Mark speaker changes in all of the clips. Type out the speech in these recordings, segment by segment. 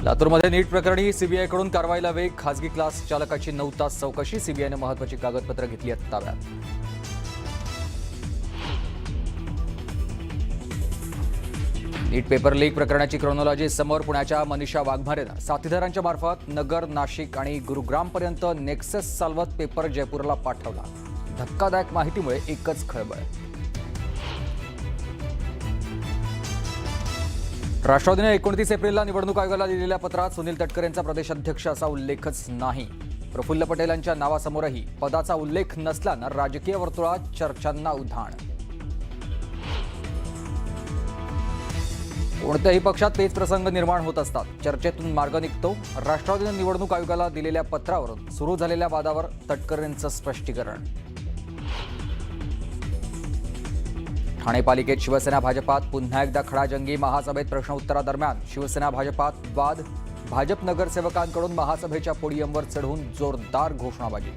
Speaker 1: लातूरमध्ये नीट प्रकरणी सीबीआयकडून कारवाईला वेग. खासगी क्लास चालकाची 9 तास चौकशी. सीबीआयने महत्त्वाची कागदपत्र घेतली आहेत ताब्यात. नीट पेपर लीक प्रकरणाची क्रोनॉलॉजी समोर. पुण्याच्या मनीषा वाघमारेनं साथीदारांच्या मार्फत नगर, नाशिक आणि गुरुग्रामपर्यंत नेक्सस चालवत पेपर जयपूरला पाठवला. धक्कादायक माहितीमुळे एकच खळबळ. राष्ट्रवादीने 29 एप्रिलला निवडणूक आयोगाला दिलेल्या पत्रात सुनील तटकरे यांचा प्रदेशाध्यक्ष असा उल्लेखच नाही. प्रफुल्ल पटेल यांच्या नावासमोरही पदाचा उल्लेख नसल्यानं राजकीय वर्तुळात चर्चांना उधाण. कोणत्याही पक्षात तेच प्रसंग निर्माण होत असतात. चर्चेतून मार्ग निघतो. राष्ट्रवादीने निवडणूक आयोगाला दिलेल्या पत्रावरून सुरू झालेल्या वादावर तटकरेंचं स्पष्टीकरण. ठाणे पालिकेत शिवसेना भाजपात पुन्हा एकदा खडाजंगी. महासभेत प्रश्नोत्तरादरम्यान शिवसेना भाजपात वाद. भाजप नगरसेवकांकडून महासभेच्या पोडियमवर चढून जोरदार घोषणाबाजी.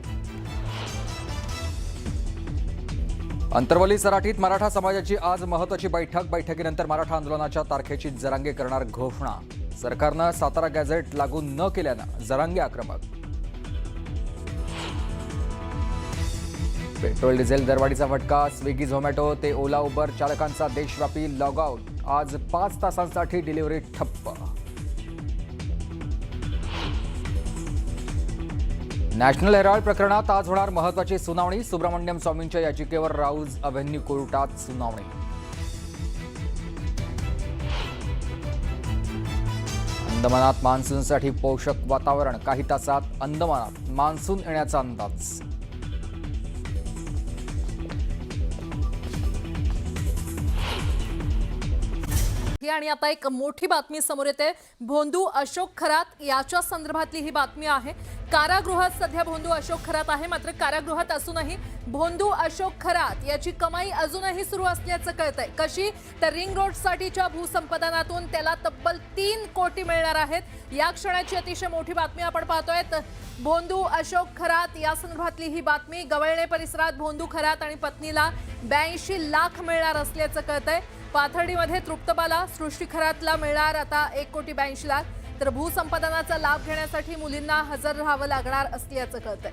Speaker 1: अंतरवली सराटीत मराठा समाजाची आज महत्त्वाची बैठक. बैठकीनंतर मराठा आंदोलनाच्या तारखेची जरांगे करणार घोषणा. सरकारनं सातारा गॅझेट लागू न केल्यानं जरांगे आक्रमक. पेट्रोल डिझेल दरवाढीचा फटका. स्विगी, झोमॅटो ते ओला, उबर चालकांचा देशव्यापी लॉगआउट. आज 5 तासांसाठी डिलिव्हरी ठप्प. नॅशनल हेराल्ड प्रकरणात आज होणार महत्त्वाची सुनावणी. सुब्रमण्यम स्वामींच्या याचिकेवर राऊज अव्हेन्यू कोर्टात सुनावणी. अंदमानात मान्सूनसाठी पोषक वातावरण. काही तासात अंदमानात मान्सून येण्याचा अंदाज.
Speaker 2: आणि आता एक मोठी बातमी समोर येते. भोंदू अशोक खरात याच्या संदर्भातली ही बातमी आहे. कारागृहात सध्या भोंदू अशोक खरात आहे. मात्र कारागृहात असूनही भोंदू अशोक खरात याची कमाई अजूनही सुरू असल्याचं कळतंय. कशी तर रिंग रोड साठीच्या भूसंपादनातून त्याला तब्बल 3 कोटी मिळणार आहेत. या क्षणाची अतिशय मोठी बातमी आपण पाहतोय. भोंदू अशोक खरात या संदर्भातली ही बातमी. गवळणे परिसरात भोंदू खरात आणि पत्नीला 82 लाख मिळणार असल्याचं कळतंय. पाथर्डीमध्ये तृप्तबाला सृष्टी खरातला मिळणार आता 1,82 लाख. तर भूसंपादनाचा लाभ घेण्यासाठी मुलींना हजर राहावं लागणार असल्याचं कळतंय.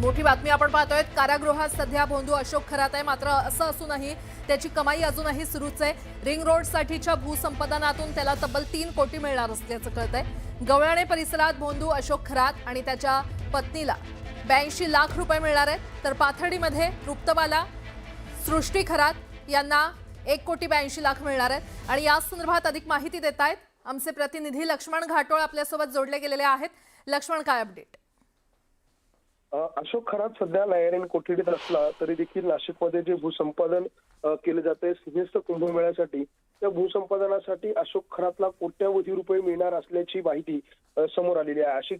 Speaker 2: मोठी बातमी आपण पाहतोय. कारागृहात सध्या भोंदू अशोक खरात आहे. मात्र असं असूनही त्याची कमाई अजूनही सुरूच आहे. रिंग रोड साठीच्या भूसंपादनातून त्याला तब्बल 3 कोटी मिळणार असल्याचं कळतंय. गवळणे परिसरात भोंदू अशोक खरात आणि त्याच्या पत्नीला 82 लाख रुपये मिळणार आहेत. तर पाथर्डीमध्ये तृप्तबाला सृष्टी खरात यांना 1,82 लाख मिळणार आहेत. आणि या संदर्भात अधिक माहिती देत आहेत आमचे प्रतिनिधी लक्ष्मण घाटोळ आपल्यासोबत जोडले गेलेले आहेत. लक्ष्मण, काय अपडेट?
Speaker 3: अशोक खरात सध्या न्यायालयीन कोठडीत असला तरी देखील नाशिकमध्ये जे भूसंपादन केले जाते सिंहस्थ कुंभमेळ्यासाठी, त्या भूसंपादनासाठी अशोक खरातला कोट्यवधी रुपये मिळणार असल्याची माहिती समोर आलेली आहे.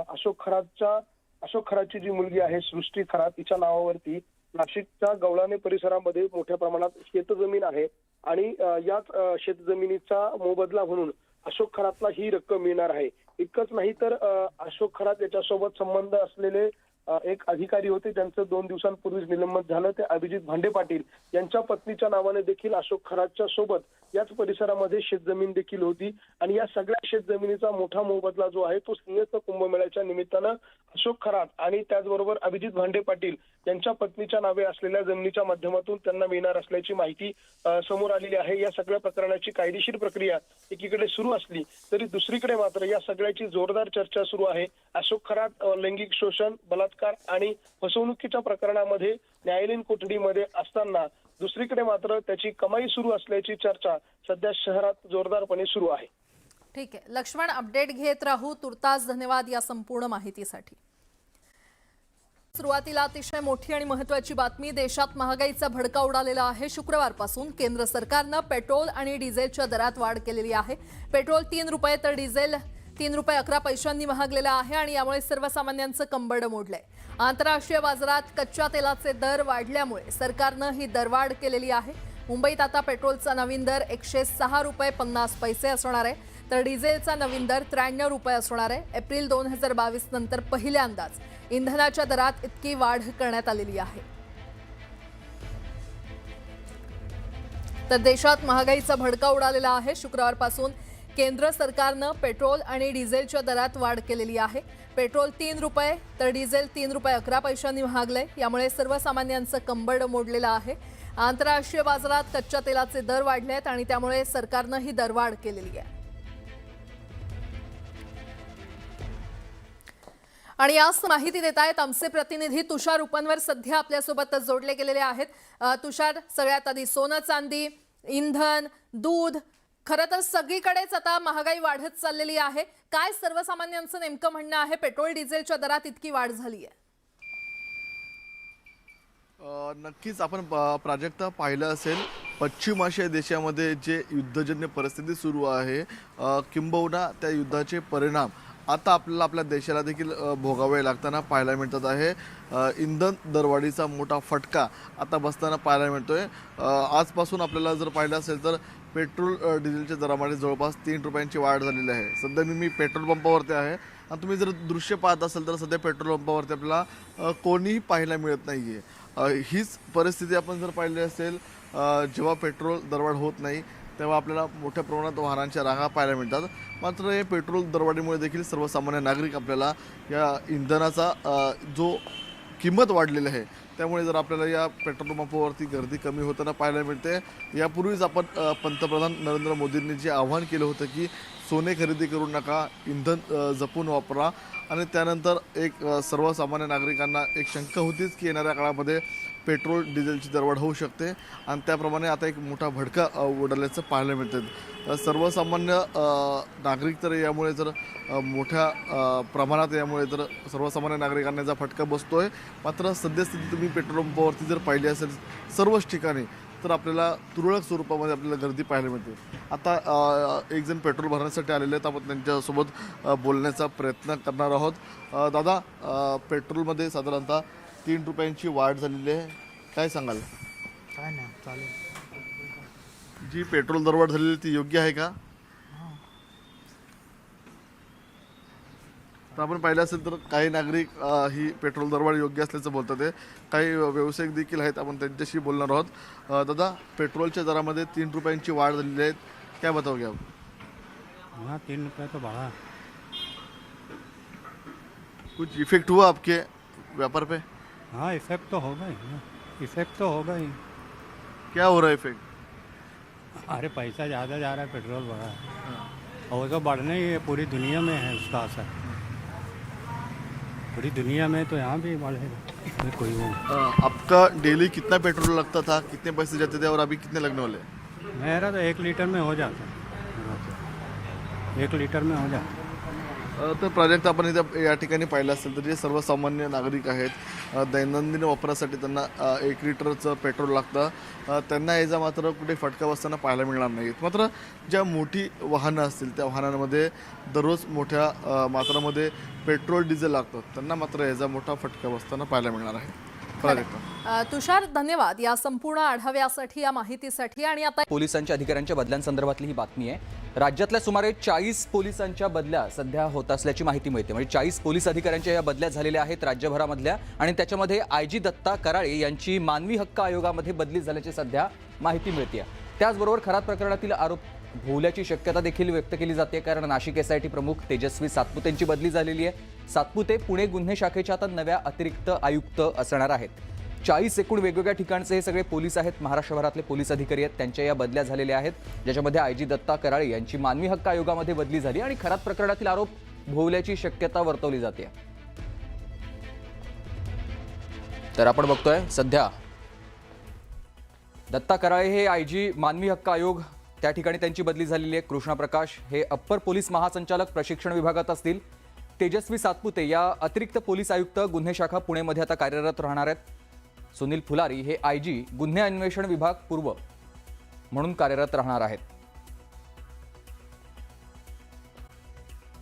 Speaker 3: अशोक खरातची जी मुलगी आहे सृष्टी खरात, तिच्या नावावरती नाशिकच्या गवळणे परिसरामध्ये मोठ्या प्रमाणात शेतजमीन आहे आणि याच शेतजमिनीचा मोबदला म्हणून अशोक खरातला ही रक्कम मिळणार आहे. इतकंच नाही तर अशोक खरात याच्यासोबत संबंध असलेले एक अधिकारी होते, ज्यांचं 2 दिवसांपूर्वीच निलंबन झालं. ते अभिजित भांडे पाटील यांच्या पत्नीच्या नावाने देखील अशोक खरातच्या सोबत याच परिसरामध्ये शेतजमीन देखील होती. आणि या सगळ्या शेतजमिनीचा मोठा मोबदला जो आहे तो सिंहस्थ कुंभमेळ्याच्या निमित्तानं अशोक खरात आणि त्याचबरोबर अभिजित भांडे पाटील यांच्या पत्नीच्या नावे असलेल्या जमिनीच्या माध्यमातून त्यांना मिळणार असल्याची माहिती समोर आलेली आहे. या सगळ्या प्रकरणाची कायदेशीर प्रक्रिया एकीकडे सुरू असली तरी दुसरीकडे मात्र या सगळ्याची जोरदार चर्चा सुरू आहे. अशोक खरात लैंगिक शोषण, बलात्कार आणि फसवणुकीच्या प्रकरणामध्ये न्यायालयीन कोठडीमध्ये असताना दुसरीकडे मात्र त्याची कमाई सुरू असल्याची चर्चा सध्या शहरात जोरदारपणे सुरू आहे.
Speaker 2: ठीक आहे लक्ष्मण, अपडेट घेत राहू. तुर्तास धन्यवाद या संपूर्ण माहितीसाठी. सुरुवातीला अतिशय मोठी आणि महत्त्वाची बातमी. देशात महागाईचा भडका उडालेला आहे. शुक्रवारपासून केंद्र सरकारनं पेट्रोल आणि डिझेलच्या दरात वाढ केलेली आहे. पेट्रोल 3 रुपये तर डिझेल 3 रुपये 11 पैशांनी महागलेलं आहे आणि यामुळे सर्वसामान्यांचं कंबरडं मोडलंय. आंतरराष्ट्रीय बाजारात कच्च्या तेलाचे दर वाढल्यामुळे सरकारनं ही दरवाढ केलेली आहे. मुंबईत आता पेट्रोलचा नवीन दर 106 रुपये 50 पैसे असणार आहे. तर डिझेलचा नवीन दर 93 रुपये असणार आहे. एप्रिल 2022 नंतर पहिल्यांदाच इंधनाच्या दरात इतकी वाढ करण्यात आलेली आहे. तर देशात महागाईचा भडका उडालेला आहे. शुक्रवारपासून केंद्र सरकारनं पेट्रोल आणि डिझेलच्या दरात वाढ केलेली आहे. पेट्रोल 3 रुपये तर डिझेल 3 रुपये 11 पैशांनी महागलंय. यामुळे सर्वसामान्यांचं कंबरड मोडलेलं आहे. आंतरराष्ट्रीय बाजारात कच्च्या तेलाचे दर वाढले आहेत आणि त्यामुळे सरकारनं ही दरवाढ केलेली आहे. आणि आज माहिती देत आहेत आमचे प्रतिनिधी तुषार उपनवर सध्या आपल्यासोबत जोडले गेलेले आहेत. तुषार, सगळ्यात आधी सोनं चांदी, इंधन, दूध, खरं तर सगळीकडेच आता महागाई वाढत चाललेली आहे. काय सर्वसामान्यांचं नेमकं म्हणणं आहे? पेट्रोल डिझेलच्या दरात इतकी वाढ झाली आहे.
Speaker 4: नक्कीच आपण प्राजक्ता पाहिलं असेल, पश्चिम आशिया देशामध्ये जे युद्धजन्य परिस्थिती सुरू आहे, किंबहुना त्या युद्धाचे परिणाम आता आपल्याला आपल्या देशाला देखील भोगावे लागताना पाहायला मिळतात आहे. इंधन दरवाढीचा मोठा फटका आता बसताना पाहायला मिळतोय. आजपासून आपल्याला जर पाहिलं असेल तर पेट्रोल डिझेलच्या दरामध्ये जवळपास 3 रुपयांची वाढ झालेली आहे. सध्या मी पेट्रोल पंपावरती आहे आणि तुम्ही जर दृश्य पाहत असाल तर सध्या पेट्रोल पंपावरती आपल्याला कोणीही पाहायला मिळत नाही आहे. हीच परिस्थिती आपण जर पाहिली असेल, जेव्हा पेट्रोल दरवाढ होत नाही तेव्हा आपल्याला मोठ्या प्रमाणात वाहनांच्या रांगा पाहायला मिळतात. मात्र हे पेट्रोल दरवाढीमुळे देखील सर्वसामान्य नागरिक आपल्याला या इंधनाचा जो किंमत वाढलेली आहे त्यामुळे जर आपल्याला या पेट्रोल पंपावरती गर्दी कमी होताना पाहायला मिळते. यापूर्वीच आपण पंतप्रधान नरेंद्र मोदींनी जे आवाहन केलं होतं की सोने खरेदी करू नका, इंधन जपून वापरा, आणि त्यानंतर एक सर्वसामान्य नागरिकांना एक शंका होतीच की येणाऱ्या काळामध्ये पेट्रोल डिझेलची दरवाढ होऊ शकते आणि त्याप्रमाणे आता एक मोठा भडका उडाल्याचं पाहायला मिळतं. सर्वसामान्य नागरिक तर यामुळे जर मोठ्या प्रमाणात यामुळे तर सर्वसामान्य नागरिकांना याचा फटका बसतोय. मात्र सद्यस्थिती तुम्ही पेट्रोल पंपावरती जर पाहिली असेल सर्वच ठिकाणी तर आपल्याला तुरळक स्वरूपामध्ये आपल्याला गर्दी पाहायला मिळते. आता एक जण पेट्रोल भरण्यासाठी आलेले आहेत, आपण त्यांच्यासोबत बोलण्याचा प्रयत्न करणार आहोत. दादा, पेट्रोलमध्ये साधारणतः 3 रुपयांची वाढ झालेली आहे, काय सांगाल?
Speaker 5: काय नाही, चालेल.
Speaker 4: जी पेट्रोल दरवाढ झालेली ती योग्य आहे का? तर आपण पाहिलं असेल तर काही नागरिक ही पेट्रोल दरवाढ योग्य असल्याचं बोलतात आहे. काही व्यावसायिक देखील आहेत, आपण त्यांच्याशी बोलणार आहोत. दादा, पेट्रोलच्या दरामध्ये 3 रुपयांची वाढ झालेली आहे, क्या बताओगे आप?
Speaker 5: हाँ, 3 रुपये तो बढ़ा.
Speaker 4: कुछ इफेक्ट हुआ आपके व्यापार पे?
Speaker 5: हाँ, इफेक्ट तो होगा ही ना. इफेक्ट तो होगा ही.
Speaker 4: क्या हो रहा है इफेक्ट?
Speaker 5: अरे पैसा ज़्यादा जा रहा है, पेट्रोल बढ़ा है और वो तो बढ़ना ही है. पूरी दुनिया में है उसका असर, पूरी दुनिया में, तो यहाँ भी बढ़ेगा. कोई वो
Speaker 4: आपका डेली कितना पेट्रोल लगता था, कितने पैसे जाते थे और अभी कितने लगने वाले हैं?
Speaker 5: मेरा तो 1 लीटर में हो जाता है. 1 लीटर में हो जाता.
Speaker 4: तर प्राजक्त आपण इथं या ठिकाणी पाहिलं असेल तर जे सर्वसामान्य नागरिक आहेत, दैनंदिन वापरासाठी त्यांना 1 लिटरचं पेट्रोल लागतं. त्यांना याचा मात्र कुठे फटका बसताना पाहायला मिळणार नाही. मात्र ज्या मोठी वाहनं असतील त्या वाहनांमध्ये दररोज मोठ्या मात्रामध्ये पेट्रोल डिझेल लागतं, त्यांना मात्र याचा मोठा फटका बसताना पाहायला मिळणार आहे.
Speaker 2: तुषार, धन्यवाद या संपूर्ण आढाव्यासाठी, या माहितीसाठी. आणि आता
Speaker 1: पोलिसांच्या अधिकाऱ्यांच्या बदल्यांसंदर्भातली ही बातमी आहे. राज्यातल्या सुमारे 40 पोलिसांच्या बदल्या सध्या होत असल्याची माहिती मिळते. म्हणजे 40 पोलीस अधिकाऱ्यांच्या या बदल्या झालेल्या आहेत राज्यभरामधल्या, आणि त्याच्यामध्ये आयजी दत्ता कराळे यांची मानवी हक्क आयोगामध्ये बदली झाल्याची सध्या माहिती मिळते. त्याचबरोबर खरात प्रकरणातील आरोप भोवल्याची शक्यता देखील व्यक्त केली जाते, कारण नाशिक SIT प्रमुख तेजस्वी सातपुतेंची बदली झालेली आहे. सातपुते पुणे गुन्हे शाखेच्या आता नव्या अतिरिक्त आयुक्त असणार आहेत. 40 एकूण वेगवेगळ्या ठिकाणचे हे सगळे पोलीस आहेत, महाराष्ट्रभरातले पोलीस अधिकारी आहेत, त्यांच्या या बदल्या झालेल्या आहेत, ज्याच्यामध्ये आयजी दत्ता कराळे यांची मानवी हक्क आयोगामध्ये बदली झाली आणि खरात प्रकरणातील आरोप भोवल्याची शक्यता वर्तवली जाते. तर आपण बघतोय सध्या दत्ता कराळे हे आयजी मानवी हक्क आयोग, त्या ठिकाणी त्यांची बदली झालेली आहे. कृष्णा प्रकाश हे अप्पर पोलीस महासंचालक प्रशिक्षण विभागात असतील. तेजस्वी सातपुते या अतिरिक्त पोलीस आयुक्त गुन्हे शाखा पुणेमध्ये आता कार्यरत राहणार आहेत. सुनील फुलारी हे आयजी गुन्हे अन्वेषण विभाग पूर्व म्हणून कार्यरत राहणार आहेत.